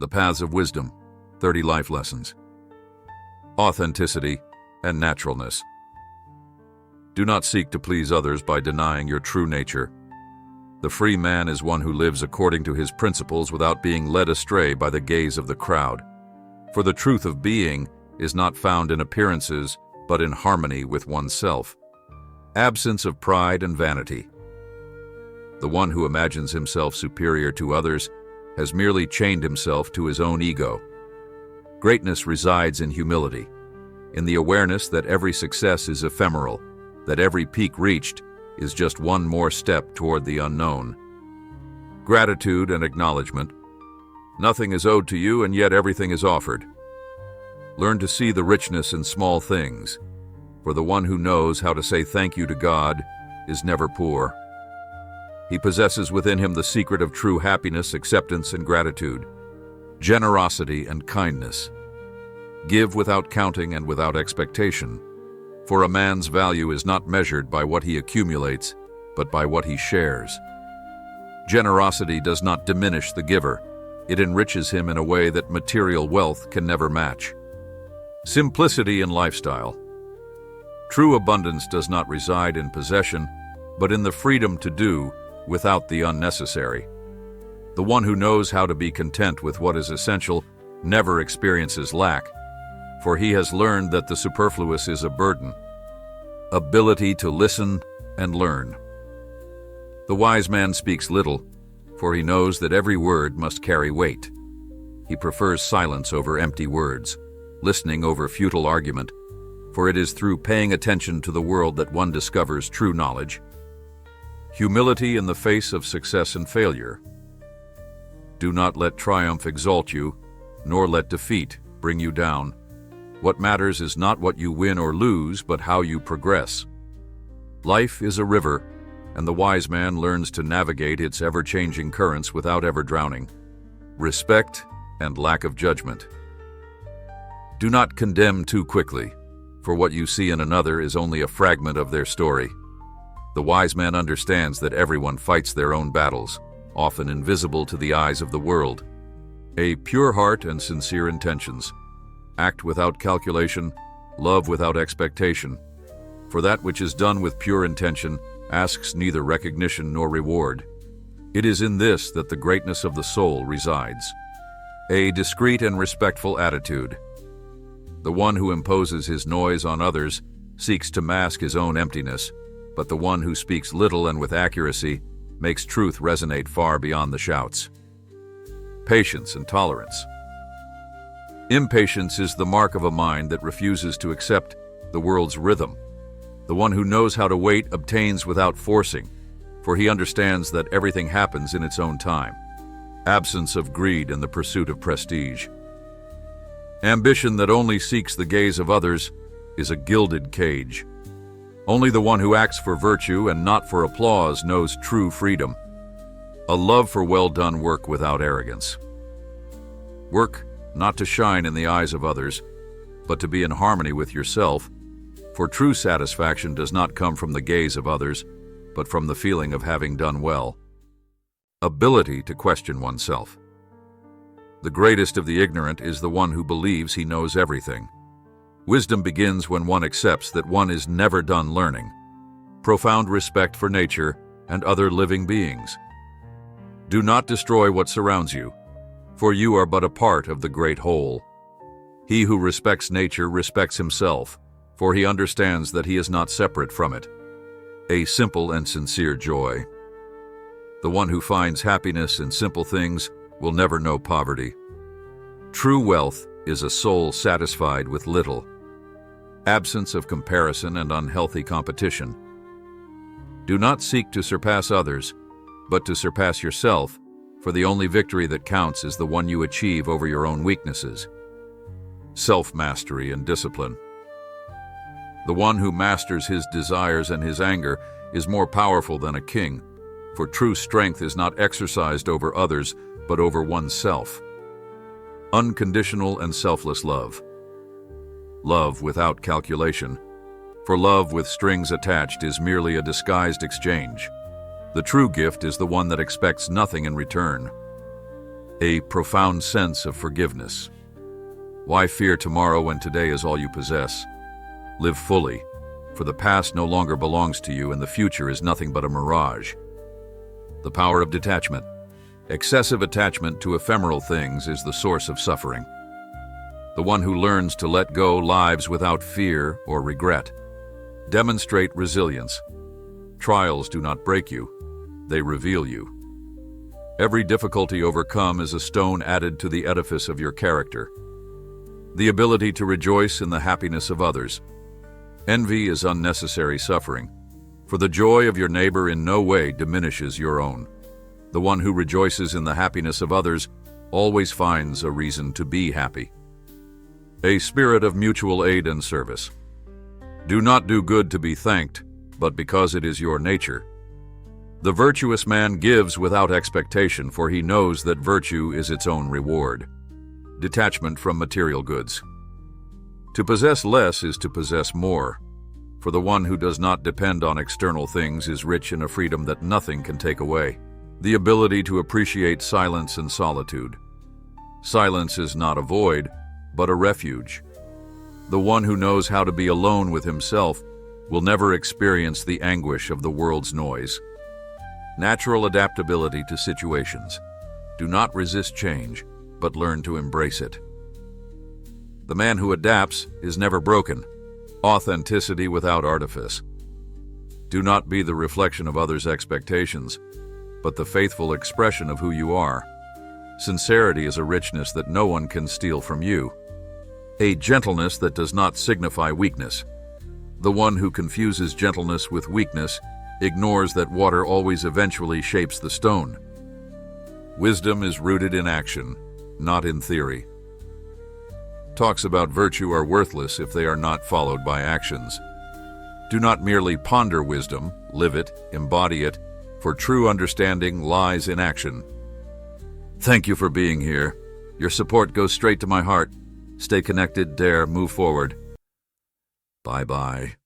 The Paths of Wisdom, 30 Life Lessons. Authenticity and naturalness. Do not seek to please others by denying your true nature. The free man is one who lives according to his principles without being led astray by the gaze of the crowd. For the truth of being is not found in appearances, but in harmony with oneself. Absence of pride and vanity. The one who imagines himself superior to others has merely chained himself to his own ego. Greatness resides in humility, in the awareness that every success is ephemeral, that every peak reached is just one more step toward the unknown. Gratitude and acknowledgement. Nothing is owed to you, and yet everything is offered. Learn to see the richness in small things, for the one who knows how to say thank you to God is never poor. He possesses within him the secret of true happiness, acceptance, and gratitude, generosity and kindness. Give without counting and without expectation, for a man's value is not measured by what he accumulates, but by what he shares. Generosity does not diminish the giver. It enriches him in a way that material wealth can never match. Simplicity in lifestyle. True abundance does not reside in possession, but in the freedom to do without the unnecessary. The one who knows how to be content with what is essential never experiences lack, for he has learned that the superfluous is a burden. Ability to listen and learn. The wise man speaks little, for he knows that every word must carry weight. He prefers silence over empty words, listening over futile argument, for it is through paying attention to the world that one discovers true knowledge. Humility in the face of success and failure. Do not let triumph exalt you, nor let defeat bring you down. What matters is not what you win or lose, but how you progress. Life is a river, and the wise man learns to navigate its ever-changing currents without ever drowning. Respect and lack of judgment. Do not condemn too quickly, for what you see in another is only a fragment of their story. The wise man understands that everyone fights their own battles, often invisible to the eyes of the world. A pure heart and sincere intentions. Act without calculation, love without expectation. For that which is done with pure intention asks neither recognition nor reward. It is in this that the greatness of the soul resides. A discreet and respectful attitude. The one who imposes his noise on others seeks to mask his own emptiness, but the one who speaks little and with accuracy makes truth resonate far beyond the shouts. Patience and tolerance. Impatience is the mark of a mind that refuses to accept the world's rhythm. The one who knows how to wait obtains without forcing, for he understands that everything happens in its own time. Absence of greed in the pursuit of prestige. Ambition that only seeks the gaze of others is a gilded cage. Only the one who acts for virtue and not for applause knows true freedom. A love for well-done work without arrogance. Work not to shine in the eyes of others, but to be in harmony with yourself, for true satisfaction does not come from the gaze of others, but from the feeling of having done well. Ability to question oneself. The greatest of the ignorant is the one who believes he knows everything. Wisdom begins when one accepts that one is never done learning. Profound respect for nature and other living beings. Do not destroy what surrounds you, for you are but a part of the great whole. He who respects nature respects himself, for he understands that he is not separate from it. A simple and sincere joy. The one who finds happiness in simple things will never know poverty. True wealth is a soul satisfied with little. Absence of comparison and unhealthy competition. Do not seek to surpass others, but to surpass yourself, for the only victory that counts is the one you achieve over your own weaknesses. Self-mastery and discipline. The one who masters his desires and his anger is more powerful than a king, for true strength is not exercised over others, but over oneself. Unconditional and selfless love. Love without calculation, for love with strings attached is merely a disguised exchange. The true gift is the one that expects nothing in return. A profound sense of forgiveness. Why fear tomorrow when today is all you possess? Live fully, for the past no longer belongs to you and the future is nothing but a mirage. The power of detachment. Excessive attachment to ephemeral things is the source of suffering. The one who learns to let go lives without fear or regret. Demonstrate resilience. Trials do not break you, they reveal you. Every difficulty overcome is a stone added to the edifice of your character. The ability to rejoice in the happiness of others. Envy is unnecessary suffering, for the joy of your neighbor in no way diminishes your own. The one who rejoices in the happiness of others always finds a reason to be happy. A spirit of mutual aid and service. Do not do good to be thanked, but because it is your nature. The virtuous man gives without expectation, for he knows that virtue is its own reward. Detachment from material goods. To possess less is to possess more, for the one who does not depend on external things is rich in a freedom that nothing can take away. The ability to appreciate silence and solitude. Silence is not a void, but a refuge. The one who knows how to be alone with himself will never experience the anguish of the world's noise. Natural adaptability to situations. Do not resist change, but learn to embrace it. The man who adapts is never broken. Authenticity without artifice. Do not be the reflection of others' expectations, but the faithful expression of who you are. Sincerity is a richness that no one can steal from you. A gentleness that does not signify weakness. The one who confuses gentleness with weakness ignores that water always eventually shapes the stone. Wisdom is rooted in action, not in theory. Talks about virtue are worthless if they are not followed by actions. Do not merely ponder wisdom, live it, embody it, for true understanding lies in action. Thank you for being here. Your support goes straight to my heart. Stay connected, dare, move forward. Bye-bye.